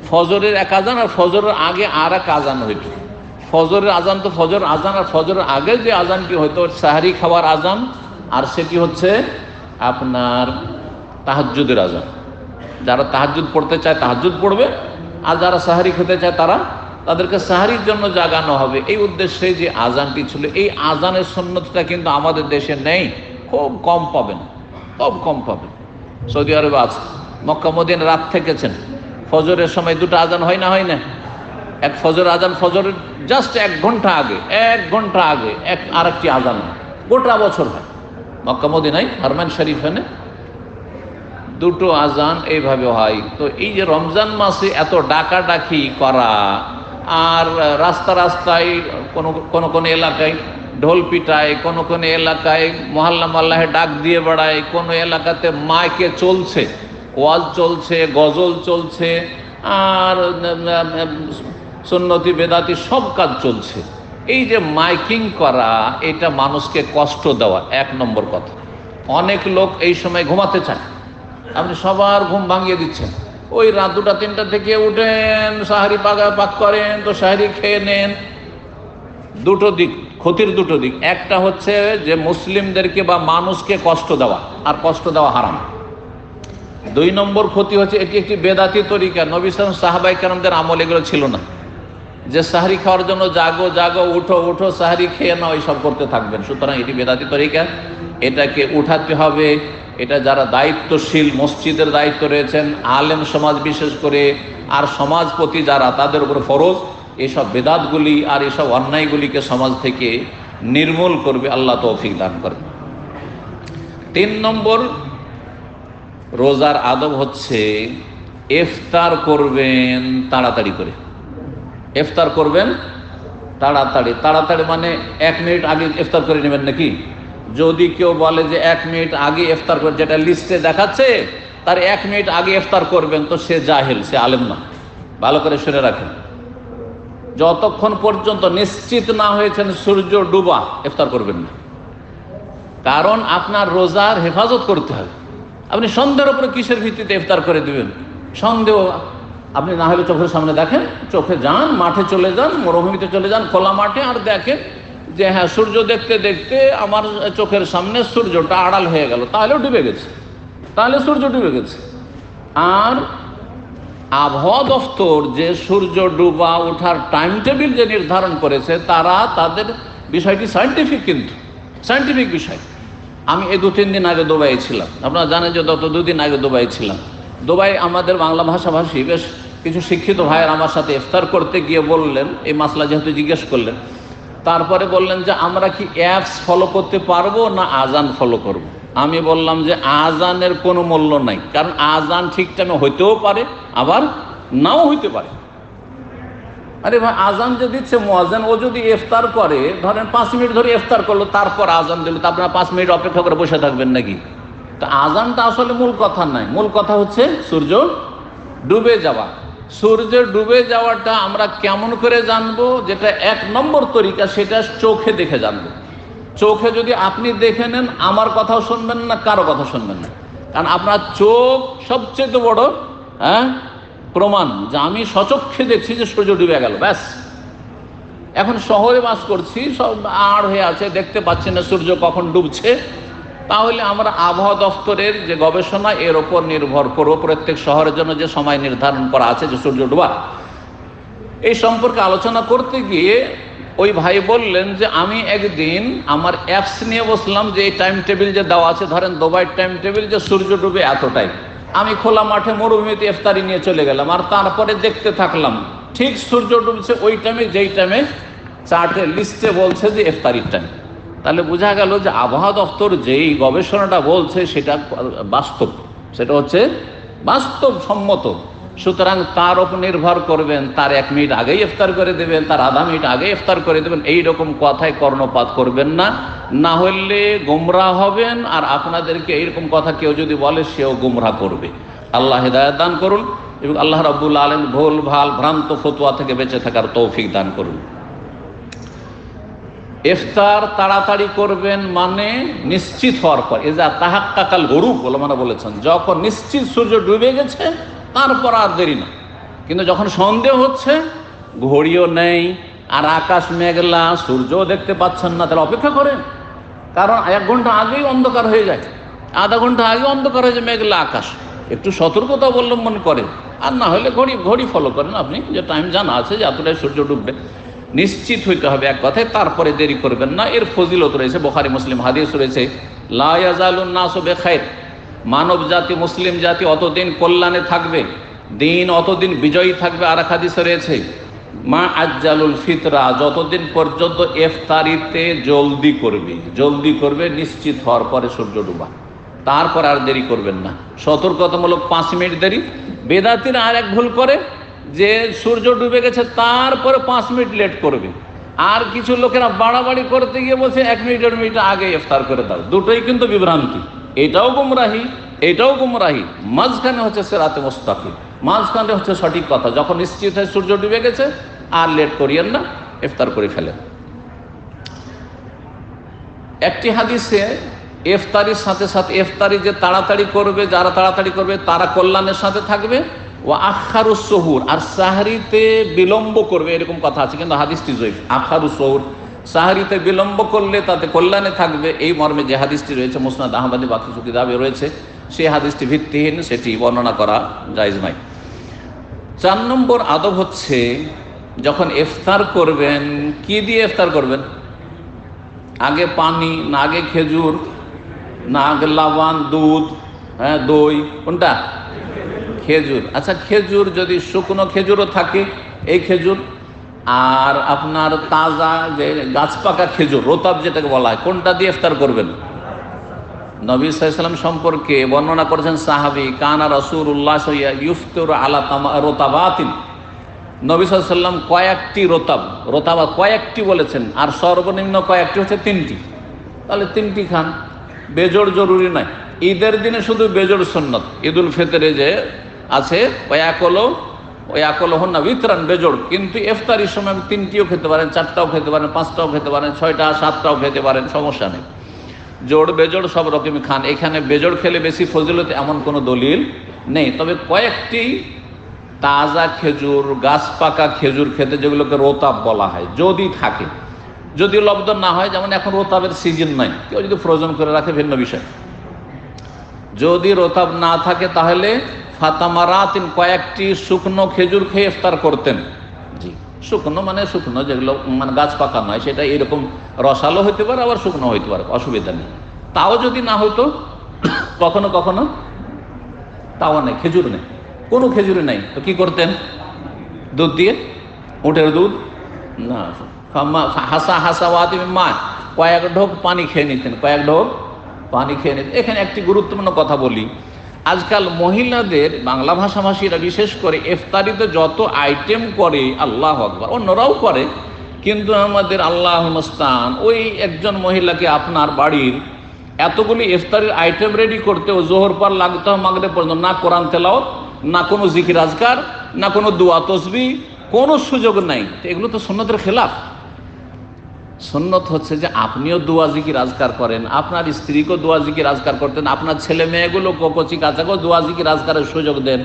ফজরের 1 আজান আর ফজরের আগে আর 1 আজান হইতো। ফজরের আজান তো ফজর আজান, আর ফজরের আগে যে আজানটি হইতো সাহারি খাওয়ার আজান, আর সেটি হচ্ছে আপনার তাহাজ্জুদের আজান। যারা তাহাজ্জুদ পড়তে চায় তাহাজ্জুদ পড়বে, আর যারা সাহারি খেতে চায় তাদেরকে সাহারির জন্য জাগানো হবে। এই উদ্দেশ্যে যে আজানটি ছিল, এই আজানের সুন্নতটা কিন্তু আমাদের দেশে নেই, খুব কম পাবেন। সৌদি আরবে আছে, মক্কা মদিনা রাত থেকেছেন, ফজরের সময় 2টা আজান হয় না? এক ফজর আজান, ফজরের জাস্ট 1 ঘন্টা আগে আরেকটি আজান গোটা বছর হয় মক্কা মদিনায়, হারমাইন শরীফে দুটো আজান এইভাবে হয়। তো এই যে রমজান মাসে এত ডাকাডাকি করা, আর রাস্তা রাস্তায় কোনো কোনো এলাকায় ঢোল পিটায়, কোনো কোনো এলাকায় মহল্লা মহল্লায় ডাক দিয়ে বেড়ায়, কোনো এলাকাতে মাইকে চলছে, ওয়াজ চলছে, গজল চলছে, আর সুন্নতি বেদাতি সব কাজ চলছে। এই যে মাইকিং করা, এটা মানুষকে কষ্ট দেওয়া এক নম্বর কথা। অনেক লোক এই সময় ঘুমাতে চায়, আপনি সবার ঘুম ভাঙিয়ে দিচ্ছেন। ওই রাত 2টা 3টা থেকে উঠেন, সাহারি পাক করেন, তো সাহারি খেয়ে নেন। দুটো দিক, ক্ষতির দুটো দিক। একটা হচ্ছে যে মুসলিমদেরকে বা মানুষকে কষ্ট দেওয়া, আর কষ্ট দেওয়া হারাম। 2 নম্বর ক্ষতি হচ্ছে এটি একটি বেদাতি তরিকা। নবী সাল্লাল্লাহু আলাইহি ওয়াসাল্লাম সাহাবায়ে কেরামদের আমল এগুলো ছিল না, যে সাহারি খাওয়ার জন্য জাগো জাগো, উঠো উঠো, সাহারি খেয়ে নাও, এইসব করতে থাকবেন। সুতরাং এটি বেদাতি তরিকা, এটাকে উঠাতে হবে। এটা যারা দায়িত্বশীল, মসজিদের দায়িত্ব রয়েছেন, আলেম সমাজ বিশেষ করে, আর সমাজপতি যারা, তাদের উপর ফরজ এইসব বেদাতগুলি আর এইসব অন্যায়গুলিকে সমাজ থেকে নির্মূল করবে। আল্লাহ তৌফিক দান করবে। 3 নম্বর রোজার আদব হচ্ছে ইফতার করবেন তাড়াতাড়ি করে। ইফতার করবেন তাড়াতাড়ি। তাড়াতাড়ি মানে 1 মিনিট আগে ইফতার করে নেবেন নাকি? যদি কেউ বলে যে 1 মিনিট আগে ইফতার করে, যেটা লিস্টে দেখাচ্ছে তার 1 মিনিট আগে ইফতার করবেন, তো সে জাহেল, সে আলেম না। ভালো করে শুনে রাখেন, যতক্ষণ পর্যন্ত নিশ্চিত না হয়েছেন সূর্য ডুবা, ইফতার করবেন না। কারণ আপনার রোজার হেফাজত করতে হবে। আপনি সন্দেহের উপরে কিসের ভিত্তিতে ইফতার করে দিবেন? সন্দেহ আপনি না হলে চোখের সামনে দেখেন, চোখে যান, মাঠে চলে যান, মরুভূমিতে চলে যান, খোলা মাঠে, আর দেখেন যে হ্যাঁ সূর্য দেখতে দেখতে আমার চোখের সামনে সূর্যটা আড়াল হয়ে গেল, তাহলেও ডুবে গেছে, তাহলে সূর্য ডুবে গেছে। আর আবহাওয়া দফতর যে সূর্য ডুবা ওঠার টাইম টেবিল যে নির্ধারণ করেছে, তাদের বিষয়টি সায়েন্টিফিক, কিন্তু সায়েন্টিফিক বিষয়। আমি এই 2-3 দিন আগে দুবাই ছিলাম। আপনারা জানেন যে 2 দিন আগে দুবাই ছিলাম। দুবাই আমাদের বাংলা ভাষাভাষী বেশ কিছু শিক্ষিত ভাইয়ের আমার সাথে ইফতার করতে গিয়ে বললেন, এই মাসলা যেহেতু জিজ্ঞেস করলেন, তারপরে বললেন যে আমরা কি অ্যাপস ফলো করতে পারবো না আজান ফলো করব। আমি বললাম যে আজানের কোনো মূল্য নাই, কারণ আজান ঠিক টাইমে হইতেও পারে, আবার নাও হইতে পারে। আরে ভাই, আজান যে দিচ্ছে মুয়াজ্জিন, ও যদি ইফতার করে, ধরেন 5 মিনিট ধরে ইফতার করলো, তারপর আজান দিল, তা আপনারা 5 মিনিট অপেক্ষা করে বসে থাকবেন নাকি? তো আজানটা আসলে মূল কথা নাই, মূল কথা হচ্ছে সূর্য ডুবে যাওয়া। সূর্য ডুবে যাওয়াটা আমরা কেমন করে জানবো? যেটা 1 নম্বর তরিকা, সেটা চোখে দেখে জানবো। চোখে যদি আপনি দেখে নেন, আমার কথাও শুনবেন না, কারো কথা শুনবেন না, কারণ আপনার চোখ সবচেয়ে বড় প্রমাণ যে আমি সচক্ষে দেখছি যে সূর্য ডুবে গেল, ব্যাস। এখন শহরে বাস করছি, সব আড় হয়ে আছে, দেখতে পাচ্ছি না সূর্য কখন ডুবছে। তাহলে আমরা আবহাওয়া দফতরের যে গবেষণা, এর ওপর নির্ভর করব। প্রত্যেক শহরের জন্য যে সময় নির্ধারণ করা আছে যে সূর্য ডুবা, এই সম্পর্কে আলোচনা করতে গিয়ে ওই ভাই বললেন যে আমি একদিন আমার অ্যাপস নিয়ে বসলাম, যে এই টাইম টেবিল যে দেওয়া আছে, ধরেন দুবাইয়ের টাইম টেবিল যে সূর্য ডুবে এতটাই, আমি খোলা মাঠে মরুভূমিতে ইফতারি নিয়ে চলে গেলাম, আর তারপরে দেখতে থাকলাম ঠিক সূর্য ডুবছে ওই টাইমে, যেই টাইমে চার্টের লিস্টে বলছে যে ইফতারির টাইম। তাহলে বোঝা গেল যে আবহাওয়া দফতর যেই গবেষণাটা বলছে সেটা বাস্তব, সেটা হচ্ছে বাস্তবসম্মত। সুতরাং তার উপর নির্ভর করবেন, তার 1 মিনিট আগেই ইফতার করে দেবেন, তার আধা মিনিট আগে ইফতার করে দেবেন, এইরকম কথায় কর্ণপাত করবেন না, না হলে গোমরাহ হবেন। আর আপনাদেরকে এইরকম কথা কেউ যদি বলে, সেও গোমরাহ করবে। আল্লাহ হিদায়াত দান করুন, এবং আল্লাহ রাব্বুল আলামিন ভুল ভাল ভ্রান্ত ফতোয়া থেকে বেঁচে থাকার তৌফিক দান করুন। ইফতার তাড়াতাড়ি করবেন মানে নিশ্চিত হওয়ার পর, এজা তাহাক্কাকাল গরুব ওলামারা বলেছেন, যখন নিশ্চিত সূর্য ডুবে গেছে তারপর আর দেরি না। কিন্তু যখন সন্দেহ হচ্ছে, ঘড়িও নেই, আর আকাশ মেঘলা, সূর্যও দেখতে পাচ্ছেন না, তাহলে অপেক্ষা করেন। কারণ 1 ঘন্টা আগেই অন্ধকার হয়ে যায়, আধা ঘন্টা আগে অন্ধকার হয়ে যায়, মেঘলা আকাশ। একটু সতর্কতা অবলম্বন করেন, আর না হলে ঘড়ি ফলো করেন আপনি, যে টাইম জানা আছে যে এতটাই সূর্য ডুববে। নিশ্চিত হইতে হবে এক কথায়, তারপরে দেরি করবেন না। এর ফজিলত রয়েছে, বুখারী মুসলিম হাদিস রয়েছে, লা ইয়াজালুন নাসু বিখাইর, মানব জাতি, মুসলিম জাতি অতদিন কল্যাণে থাকবে, দিন অতদিন বিজয়ী থাকবে। আর এক হাদিসে রয়েছে, মা আজ্জালুল ফিতরা, যতদিন পর্যন্ত ইফতারিতে জলদি করবে নিশ্চিত হওয়ার পরে সূর্য ডুবা। তারপর আর দেরি করবেন না। সতর্কতামূলক 5 মিনিট দেরি। বেদাতিরা আর এক ভুল করে যে সূর্য ডুবে গেছে তারপরে 5 মিনিট লেট করবে। আর কিছু লোকেরা বাড়াবাড়ি করতে গিয়ে বলছে 1 মিনিট 1 মিনিট আগে ইফতার করে দাও। দুটোই কিন্তু বিভ্রান্তি, এটাও গুমরাহি, এটাও গুমরাহি। মাঝখানে হচ্ছে সিরাতে মুস্তাকিম, মাঝখানে হচ্ছে সঠিক কথা। যখন নিশ্চিত হয় সূর্য ডুবে গেছে আর লেট করিয়েন না, ইফতার করে ফেলেন। একটি হাদিসে ইফতারির সাথে সাথে, ইফতারি যে তাড়াতাড়ি করবে, যারা তাড়াতাড়ি করবে তারা কল্যাণের সাথে থাকবে। ও আখারুস সহুর, আর সাহরিতে বিলম্ব করবে, এরকম কথা আছে কিন্তু হাদিসটি জয়ীফ। আখারুস সহুর, সাহরিতে বিলম্ব করলে তাতে কল্যাণে থাকবে, এই মর্মে যে হাদিসটি রয়েছে মুসনাদ আহমদে বাকি কিতাবে রয়েছে, সেই হাদিসটি ভিত্তিহীন, সেটি বর্ণনা করা জায়েজ নয়। 4 নম্বর আদব হচ্ছে যখন ইফতার করবেন, কি দিয়ে ইফতার করবেন? আগে পানি না আগে খেজুর না আগে লবণ, দুধ, দই, কোনটা? খেজুর। আচ্ছা, খেজুর যদি শুকনো খেজুরও থাকে, এই খেজুর, আর আপনার তাজা যে গাছ পাকা খেজুর, রোতাব যেটাকে বলা হয়, কোনটা দিয়ে ইফতার করবেন? নবী সাল্লাল্লাহু আলাইহি ওয়াসাল্লাম সম্পর্কে বর্ণনা করেছেন সাহাবী, কানা রাসূলুল্লাহ ইফতারু আলা রোতাবাতিন। নবী সাল্লাল্লাহু আলাইহি ওয়াসাল্লাম কয়েকটি রোতাবা কয়েকটি বলেছেন, আর সর্বনিম্ন কয়েকটি হচ্ছে 3টি। তাহলে 3টি খান, বেজোড় জরুরি নয়। ঈদের দিনে শুধু বেজোড় সুন্নত। ঈদুল ফিতরে যে আছে ওয়াকলো হন না বিতরান, বেজোড়। কিন্তু ইফতারির সময় 3টিও খেতে পারেন, 4টাও খেতে পারেন, 5টাও খেতে পারেন, 6টা 7টাও খেতে পারেন, সমস্যা নেই। জোড় বেজোড় সব রকমই খান। এখানে বেজোড় খেলে বেশি ফজিলত এমন কোনো দলিল নেই। তবে কয়েকটি তাজা খেজুর, গাছ পাকা খেজুর খেতে, যেগুলোকে রোতাব বলা হয়, যদি থাকে, যদি লব্ধ না হয়, যেমন এখন রোতাবের সিজন নাই, কেউ যদি ফ্রোজেন করে রাখে ভিন্ন বিষয়। যদি রোতাব না থাকে তাহলে ফাতামারাতিন, কয়েকটি শুকনো খেজুর খেয়ে ইফতার করতেন। জি, শুকনো মানে শুকনো, যেগুলো মানে গাছ পাকা নয়, সেটা এরকম রসালো হইতে পারে, আবার শুকনো হইতে পারে, অসুবিধা নেই। তাও যদি না হতো, কখনো কখনো তাও নেই, খেজুর নেই, কোনো খেজুরি নেই, তো কি করতেন? দুধ দিয়ে, উটের দুধ না, কয়েক ঢোক পানি খেয়ে নিতেন, কয়েক ঢোক পানি খেয়ে নিতেন। এখানে একটি গুরুত্বপূর্ণ কথা বলি, আজকাল মহিলাদের, বাংলা ভাষাভাষীরা বিশেষ করে ইফতারিতে যত আইটেম করে, আল্লাহু আকবার, অন্যরাও করে, কিন্তু আমাদের আল্লাহ মুস্তান, ওই একজন মহিলাকে আপনার বাড়ির এতগুলি ইফতারির আইটেম রেডি করতে ও জোহর পর লাগতে হয় মাগরিব পর্যন্ত, না কোরআন তেলাওয়াত, না কোনো জিকির আজকার, না কোনো দোয়া তসবিহ, কোনো সুযোগ নাই। তো এগুলো তো সুন্নতের খেলাফ। সুন্নত হচ্ছে যে আপনিও দোয়া জিকির আজকার করেন, আপনার স্ত্রীকেও দোয়া জিকির আজকার করতেন, আপনার ছেলে মেয়েগুলো কচি কাচাকেও দোয়া জিকির আজকারের সুযোগ দেন,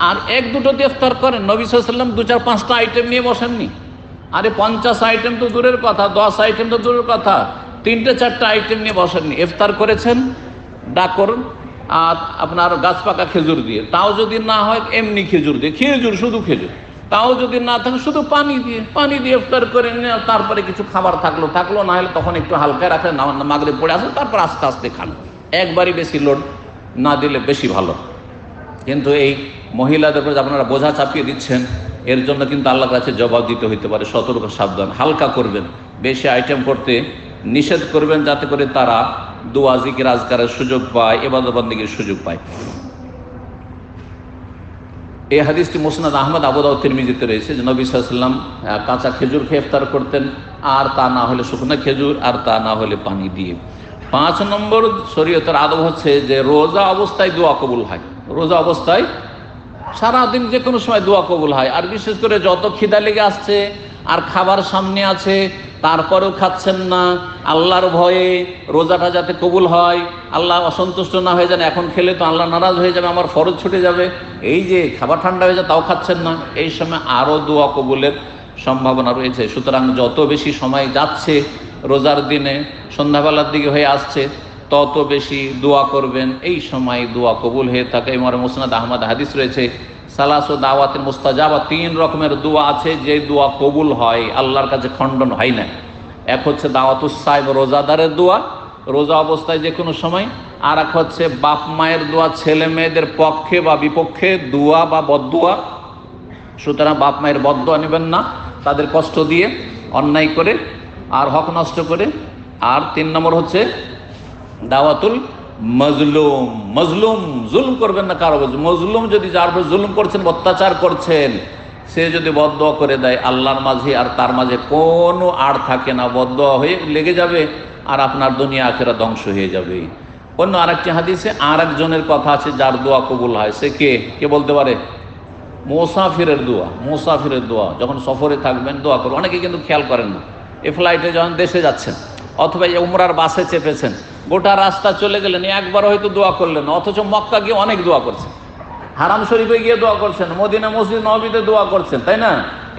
আর 1-2টো ইফতার করেন। নবী সাল্লাল্লাহু আলাইহি ওয়াসাল্লাম 2-4-5টা আইটেম নিয়ে বসেননি। আরে 50 আইটেম তো দূরের কথা, 10 আইটেম তো দূরের কথা, 3-4টা আইটেম নিয়ে বসেননি। ইফতার করেছেন ডাকর আর আপনার গাছ পাকা খেজুর দিয়ে, তাও যদি না হয় এমনি খেজুর দিয়ে, খেজুর শুধু খেজুর, তাও যদি না থাকে শুধু পানি দিয়ে ইফতার করে নিয়ে, তারপরে কিছু খাবার থাকলো, না হলে তখন একটু হালকা রাখেন, মাগরিব পড়ে আসেন, তারপর আস্তে আস্তে খান। একবারই বেশি লোড না দিলে বেশি ভালো। কিন্তু এই মহিলাদের উপর আপনারা বোঝা চাপিয়ে দিচ্ছেন, এর জন্য কিন্তু আল্লাহর কাছে জবাব দিতে হইতে পারে। সতর্ক সাবধান, হালকা করবেন, বেশি আইটেম করতে নিষেধ করবেন, যাতে করে তারা দোয়া জিকির আজকারের সুযোগ পায়, ইবাদত বন্দেগীর সুযোগ পায়। এই হাদিসটি মুসনাদ আহমদ, আবু দাউদ, তিরমিজিতে রয়েছে যে নবী সাল্লাল্লাহু আলাইহি ওয়াসাল্লাম কাঁচা খেজুর খেয়ে ইফতার করতেন, আর তা না হলে শুকনো খেজুর, আর তা না হলে পানি দিয়ে। 5 নম্বর শরীয়তের আদব হচ্ছে যে রোজা অবস্থায় দোয়া কবুল হয়। রোজা অবস্থায় সারাদিন যে কোনো সময় দোয়া কবুল হয়। আর বিশেষ করে যত খিদা লেগে আসছে আর খাবার সামনে আছে, তারপরেও খাচ্ছেন না, আল্লাহর ভয়ে, রোজাটা যাতে কবুল হয়, আল্লাহ অসন্তুষ্ট না হয়ে যান, এখন খেলে তো আল্লাহ নারাজ হয়ে যাবে, আমার ফরজ ছুটে যাবে, এই যে খাবার ঠান্ডা হয়ে যায় তাও খাচ্ছেন না, এই সময় আরও দোয়া কবুলের সম্ভাবনা রয়েছে। সুতরাং যত বেশি সময় যাচ্ছে, রোজার দিনে সন্ধ্যাবেলার দিকে হয়ে আসছে, তত বেশি দোয়া করবেন, এই সময় দোয়া কবুল হয়ে থাকে। আমার মুসনাদ আহমদ হাদিস রয়েছে, সালাসু দাওয়াতিন মুস্তাজাবা, 3 রকমের দোয়া আছে যে দোয়া কবুল হয়, আল্লাহর কাছে খণ্ডন হয় না। এক হচ্ছে দাওয়াতুস সাইব, রোজাদারের দোয়া রোজা অবস্থায় যে কোনো সময়, আর এক হচ্ছে বাপ মায়ের দোয়া, ছেলে মেয়েদের পক্ষে বা বিপক্ষে দোয়া বা বদদোয়া। সুতরাং বাপ মায়ের বদদোয়া নেবেন না, তাদের কষ্ট দিয়ে, অন্যায় করে আর হক নষ্ট করে। আর 3 নম্বর হচ্ছে দাওয়াতুল মজলুম, মজলুম জুলুম করবেন না কারো। মজলুম যদি যার উপর জুলুম করছেন, অত্যাচার করছেন, সে যদি বদদোয়া করে দেয়, আল্লাহর মাঝে আর তার মাঝে কোনো আড় থাকে না, বদদোয়া হয়ে লেগে যাবে আর আপনার দুনিয়া আখিরাত ধ্বংস হয়ে যাবে। অন্য আরেকটি হাদিসে আর একজনের কথা আছে যার দোয়া কবুল হয়। সে কে বলতে পারে? মুসাফিরের দোয়া। মুসাফিরের দোয়া, যখন সফরে থাকবেন দোয়া করুন। অনেকে কিন্তু খেয়াল করেন না, এ ফ্লাইটে যখন দেশে যাচ্ছেন অথবা এই উমরার বাসে চেপেছেন, গোটা রাস্তা চলে গেলেন, একবার হয়তো দোয়া করলেন, অথচ মক্কা গিয়ে অনেক দোয়া করছেন, হারাম শরীফে গিয়ে দোয়া করছেন, মদিনা মসজিদ নববীতে দোয়া করছেন, তাই না?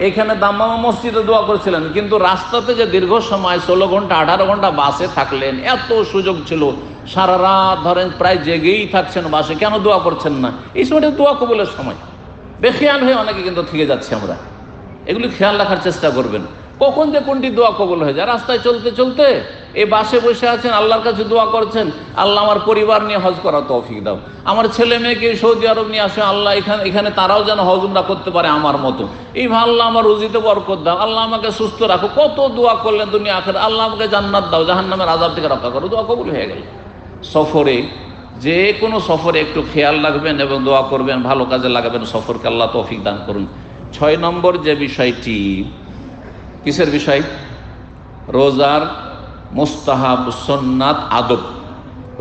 এখানে দাম্মামা মসজিদে দোয়া করছিলেন, কিন্তু রাস্তাতে যে দীর্ঘ সময় 16 ঘন্টা 18 ঘন্টা বাসে থাকলেন, এত সুযোগ ছিল, সারা রাত ধরেন প্রায় জেগেই থাকছেন বাসে, কেন দোয়া করছেন না? এই সময়টা দোয়া কবুলের সময়। বেখেয়াল হয়ে অনেকে কিন্তু থেকে যাচ্ছে আমরা। এগুলি খেয়াল রাখার চেষ্টা করবেন, কখন যে কোনটি দোয়া কবুল হয়ে যায়। রাস্তায় চলতে চলতে এই বাসে বসে আছেন, আল্লাহর কাছে দোয়া করছেন, আল্লাহ আমার পরিবার নিয়ে হজ করার তৌফিক দাও, আমার ছেলে মেয়েকে সৌদি আরব নিয়ে আসে, আল্লাহ এখানে তারাও যেন হজ উমরা করতে পারে আমার মতো, এই আল্লাহ আমার রুজিতে বরকত দাও, আল্লাহ আমাকে সুস্থ রাখো। কত দোয়া করলেন দুনিয়া আখিরাত, আল্লাহ আমাকে জান্নাত দাও, জাহান্নামের আযাব থেকে রক্ষা করো, দোয়া কবুল হয়ে গেল। সফরে, যে কোনো সফরে একটু খেয়াল রাখবেন এবং দোয়া করবেন, ভালো কাজে লাগাবেন সফরকে, আল্লাহ তৌফিক দান করুন। 6 নম্বর যে বিষয়টি, কিসের বিষয়? রোজার মুস্তাহাব, সুন্নাত, আদব।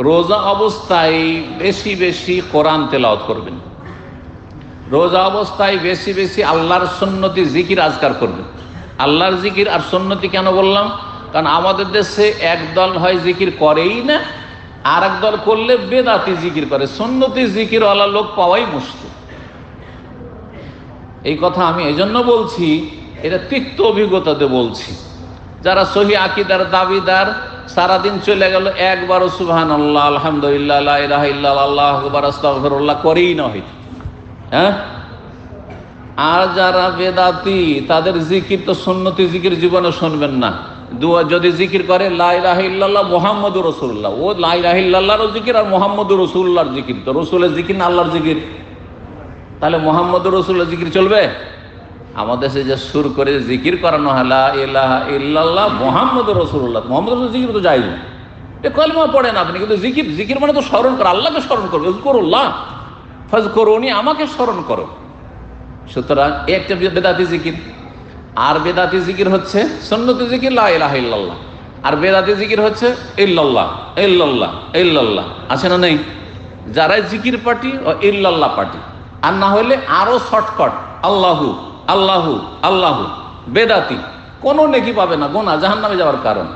রোজা অবস্থায় বেশি বেশি কোরআন তেলাওয়াত করবেন, রোজা অবস্থায় বেশি বেশি আল্লাহর সুন্নতি জিকির আজকার করবেন। আল্লাহর জিকির আর সুন্নতি কেন বললাম? কারণ আমাদের দেশে একদল হয় জিকির করেই না, আর একদল করলে বেদাতি জিকির করে। সুন্নতি জিকিরওয়ালা লোক পাওয়াই মুশকিল। এই কথা আমি এজন্য বলছি, এটা তিক্ত অভিজ্ঞতাতে বলছি। যারা সহি আকীদার দাবিদার, সারাদিন চলে গেল, একবারও সুবহানাল্লাহ, আলহামদুলিল্লাহ, লা ইলাহা ইল্লাল্লাহ, আল্লাহু আকবার, আস্তাগফিরুল্লাহ করেই না হয়তো, হ্যাঁ। আর যারা বেদাতি, তাদের জিকির তো সুন্নতি জিকির জীবনে শুনবেন না। যদি জিকির করে লা ইলাহা ইল্লাল্লাহ মুহাম্মাদুর রাসূলুল্লাহ, ও লা ইলাহা ইল্লাল্লাহর জিকির আর মুহাম্মাদুর রাসূলুল্লাহর জিকির, তো রাসূলের জিকির না আল্লাহর জিকির? তাহলে মুহাম্মাদুর রাসূলের জিকির চলবে? আমাদের দেশে যে সুর করে জিকির করানো হয় লা ইলাহা ইল্লাল্লাহ মুহাম্মাদুর রাসূলুল্লাহ, মুহাম্মাদুর রাসূলের জিকির তো জায়েজ না। এ কলমা পড়েন আপনি, কিন্তু জিকির মানে তো স্মরণ করা, আল্লাহকে স্মরণ করো, ইযকুরুল্লাহ ফাযকুরুনি, আমাকে স্মরণ করো। সুতরাং একটা বেদাতি জিকির। আর বেদাতি জিকির হচ্ছে সুন্নতি জিকির লা ইলাহা ইল্লাল্লাহ, আর বেদাতি জিকির হচ্ছে ইল্লাল্লাহ ইল্লাল্লাহ ইল্লাল্লাহ। আছে না নেই? যারা জিকির পার্টি ও ইল্লাল্লাহ পার্টি, আর না হলে আরো শর্টকাট আল্লাহু আল্লাহু আল্লাহু। বেদাতি কোনো নেকি পাবে না, গোনা, জাহান্নামে যাওয়ার কারণ।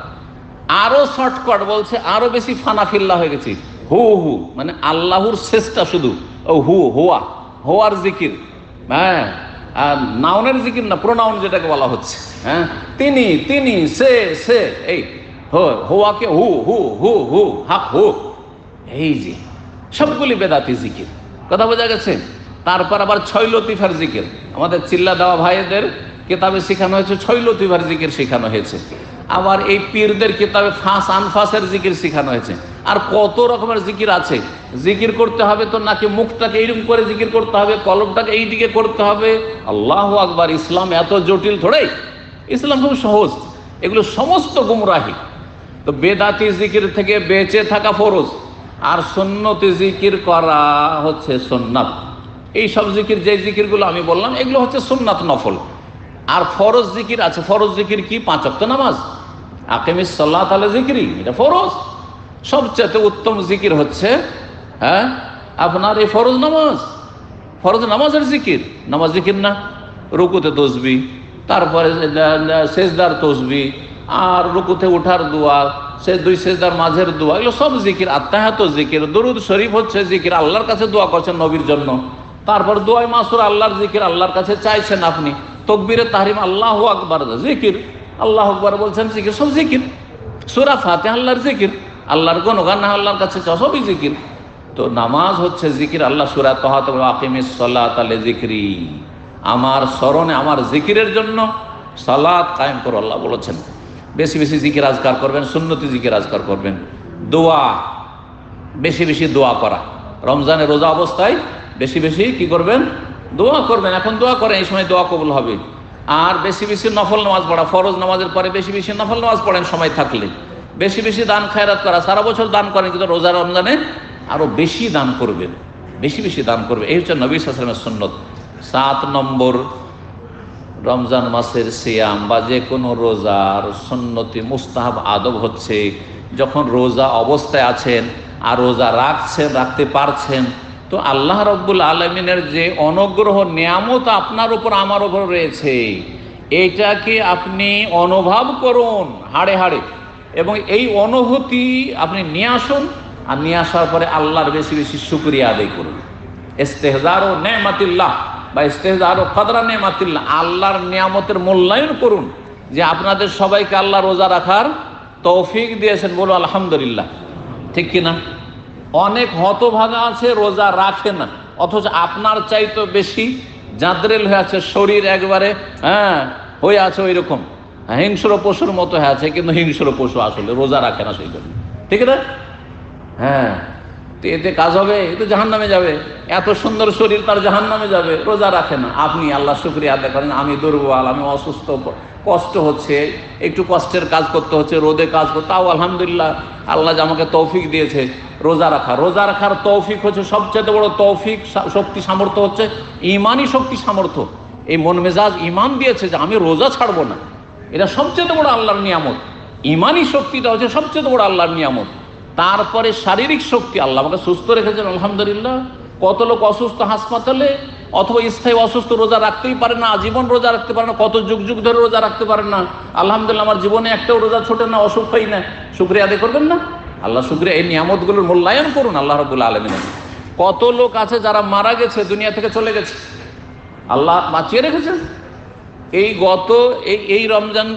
আরো শর্টকাট বলছে, আরো বেশি ফানাফিল্লা হয়ে গেছি, হু হু, মানে আল্লাহর শেষটা শুধু ও হু, হোয়া, হোয়ার জিকির, হ্যাঁ, আর নাউনের জিকির না, প্রোনাউন যেটাকে বলা হচ্ছে, হ্যাঁ, তিনি সে, এই হোয়াকে হু হু হু হু হাক হু, এই যে সবগুলি বেদাতি জিকির। কথা বোঝা গেছে? তারপর আবার 6 লতিফার জিকির, আমাদের চিল্লা দেওয়া ভাইদের কিতাবে শেখানো হয়েছে, 6 লতিফার জিকির শেখানো হয়েছে। আবার এই পীরদের কিতাবে ফাঁস আনফাসের জিকির শেখানো হয়েছে। আর কত রকমের জিকির আছে। জিকির করতে হবে তো নাকি মুখটাকে এইরকম করে জিকির করতে হবে, কলমটাকে এই দিকে করতে হবে, আল্লাহু আকবার। ইসলাম এত জটিল থোড়াই, ইসলাম খুব সহজ। এগুলো সমস্ত গুমরাহি। তো বেদাতি জিকির থেকে বেঁচে থাকা ফরজ, আর সুন্নতি জিকির করা হচ্ছে সুন্নাত। এই সব জিকির, যে জিকিরগুলো আমি বললাম, এগুলো হচ্ছে সুন্নাত, নফল। আর ফরজ জিকির আছে। ফরজ জিকির কি? 5 ওয়াক্ত নামাজ, আকিমিস সালাত আলা যিকরি, এটা ফরজ। সবচেয়ে উত্তম জিকির হচ্ছে আপনার এই ফরজ নামাজ, ফরজ নামাজের জিকির। নামাজ জিকির না? রুকুতে তসবিহ, তারপরে সেজদার তসবিহ, আর রুকুতে ওঠার দোয়া, সে 2 সেজদার মাঝের দোয়া, এগুলো সব জিকির। আত্তাহিয়াত জিকির, দরুদ শরীফ হচ্ছে জিকির, আল্লাহর কাছে দোয়া করছেন নবীর জন্য। তারপর দোয়ায় মাসুর, আল্লাহর জিকির, আল্লাহর কাছে চাইছেন আপনি। তকবীরে তাহরিম, আল্লাহু আকবার জিকির, আল্লাহু আকবার বলছেন জিকির, সব জিকির। সূরা ফাতিহা আল্লাহর জিকির, আল্লাহর গুণগান আল্লাহর কাছে সবই জিকির। তো নামাজ হচ্ছে জিকির। আল্লাহ সূরা তাহাতে আকিমিস সালাত আলা যিকরি, আমার স্মরণে, আমার জিকিরের জন্য সালাত কায়েম করো, আল্লাহ বলেছেন। বেশি বেশি জিকির আজকার করবেন, সুন্নতি জিকির আজকার করবেন। দোয়া, বেশি বেশি দোয়া করা। রমজানের রোজা অবস্থায় বেশি বেশি কি করবেন? দোয়া করবেন। এখন দোয়া করেন, এই সময় দোয়া কবুল হবে। আর বেশি বেশি নফল নামাজ পড়া, ফরজ নামাজের পরে বেশি বেশি নফল নামাজ পড়েন সময় থাকলে। বেশি বেশি দান খায়রাত করা, সারা বছর দান করেন কিন্তু রোজা রমজানে আরো বেশি দান করবেন, বেশি বেশি দান করবে। এই হচ্ছে নবী সাল্লাল্লাহু আলাইহি ওয়াসাল্লামের সুন্নত। 7 নম্বর, রমজান মাসের সিয়াম বা যে কোনো রোজার সুন্নতি মুস্তাহাব আদব হচ্ছে যখন রোজা অবস্থায় আছেন আর রোজা রাখতে পারছেন, তো আল্লাহ রাব্বুল আলামিনের যে অনুগ্রহ নিয়ামত আপনার উপর আমার উপর রয়েছে এইটাকে আপনি অনুভব করুন হাড়ে হাড়ে, এবং এই অনুভূতি আপনি নিয়ে আসুন, আর নিয়ে আসার পরে আল্লাহর বেশি বেশি শুকরিয়া আদায় করুন। ইস্তেহজারু নেমাতিল্লাহ বা ইস্তেহজারু কদরা নেমাতিল্লাহ, আল্লাহর নিয়ামতের মূল্যায়ন করুন যে আপনাদের সবাইকে আল্লাহ রোজা রাখার তৌফিক দিয়েছেন, বলো আলহামদুলিল্লাহ, ঠিক কিনা? অনেক হতভাগা আছে রোজা রাখে না, অথচ আপনার চাইতে বেশি জাদ্রেল হয়ে আছে, শরীর একবারে হয়ে আছে ওই রকম হিংস্র পশুর মতো হয়ে আছে, কিন্তু হিংস্র পশু আসলে রোজা রাখে না সেই জন্য, ঠিক না? তো এতে কাজ হবে? এ তো জাহান্নামে যাবে। এত সুন্দর শরীর তার জাহান্নামে যাবে, রোজা রাখে না। আপনি আল্লাহ শুকরিয়া আদায় করেন, আমি দুর্বল, আমি অসুস্থ, কষ্ট হচ্ছে, একটু কষ্টের কাজ করতে হচ্ছে, রোদে কাজ করতে, তাও আলহামদুলিল্লাহ আল্লাহ যে আমাকে তৌফিক দিয়েছে রোজা রাখা। রোজা রাখার তৌফিক হচ্ছে সবচেয়ে বড় তৌফিক, শক্তি সামর্থ্য হচ্ছে ইমানই শক্তি সামর্থ্য। এই মন মেজাজ ইমান দিয়েছে যে আমি রোজা ছাড়বো না, এটা সবচেয়ে বড় আল্লাহর নিয়ামত। ইমানই শক্তিটা হচ্ছে সবচেয়ে বড় আল্লাহর নিয়ামত। তারপরে শারীরিক শক্তি, আল্লাহ আমাকে সুস্থ রেখেছেন আলহামদুলিল্লাহ। কত লোক অসুস্থ হাসপাতালে অথবা স্থায়ী অসুস্থ, রোজা রাখতেই পারে না, আজীবন রোজা রাখতে পারে না, কত যুগ যুগ ধরে রোজা রাখতে পারে না। আলহামদুলিল্লাহ আমার জীবনে একটাও রোজা ছোটে না, অসুখ হয় না। শুকরিয়া আদায় করবেন না? আল্লাহ শুকরিয়া, এই নিয়ামতগুলোর মূল্যায়ন করুন আল্লাহ রাব্বুল আলামিনের। কত লোক আছে যারা মারা গেছে, দুনিয়া থেকে চলে গেছে, আল্লাহ বাঁচিয়ে রেখেছেন। এই রমজান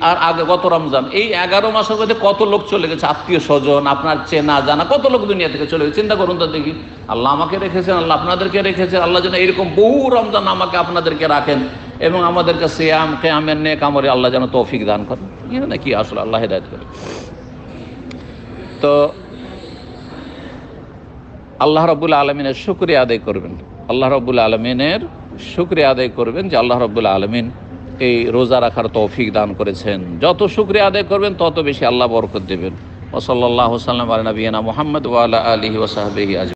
আর আগে গত রমজান, এই 11 মাসের মধ্যে কত লোক চলে গেছে, আত্মীয় স্বজন, আপনার চেনা জানা কত লোক দুনিয়া থেকে চলে গেছে। চিন্তা করুন তো দেখি, আল্লাহ আমাকে রেখেছেন, আল্লাহ আপনাদেরকে রেখেছেন। আল্লাহ যেন এরকম বহু রমজান আমাকে আপনাদেরকে রাখেন এবং আমাদেরকে সিয়াম কিয়ামের নেক আমলে আল্লাহ যেন তৌফিক দান করেন। নাকি আসলে আল্লাহ হেদায়েত করেন। তো আল্লাহ রাব্বুল আলামিনের শুকরিয়া আদায় করবেন, আল্লাহ রাব্বুল আলামিনের শুকরিয়া আদায় করবেন যে আল্লাহ রাব্বুল আলামিন এই রোজা রাখার তৌফিক দান করেছেন। যত শুকরিয়া আদায় করবেন তত বেশি আল্লাহ বরকত দেবেন। ওয়া সাল্লাল্লাহু সাল্লাম আলা নবিয়িনা মুহাম্মদ ওয়া আলা আলিহি ওয়া সাহবিহি আজমাইন।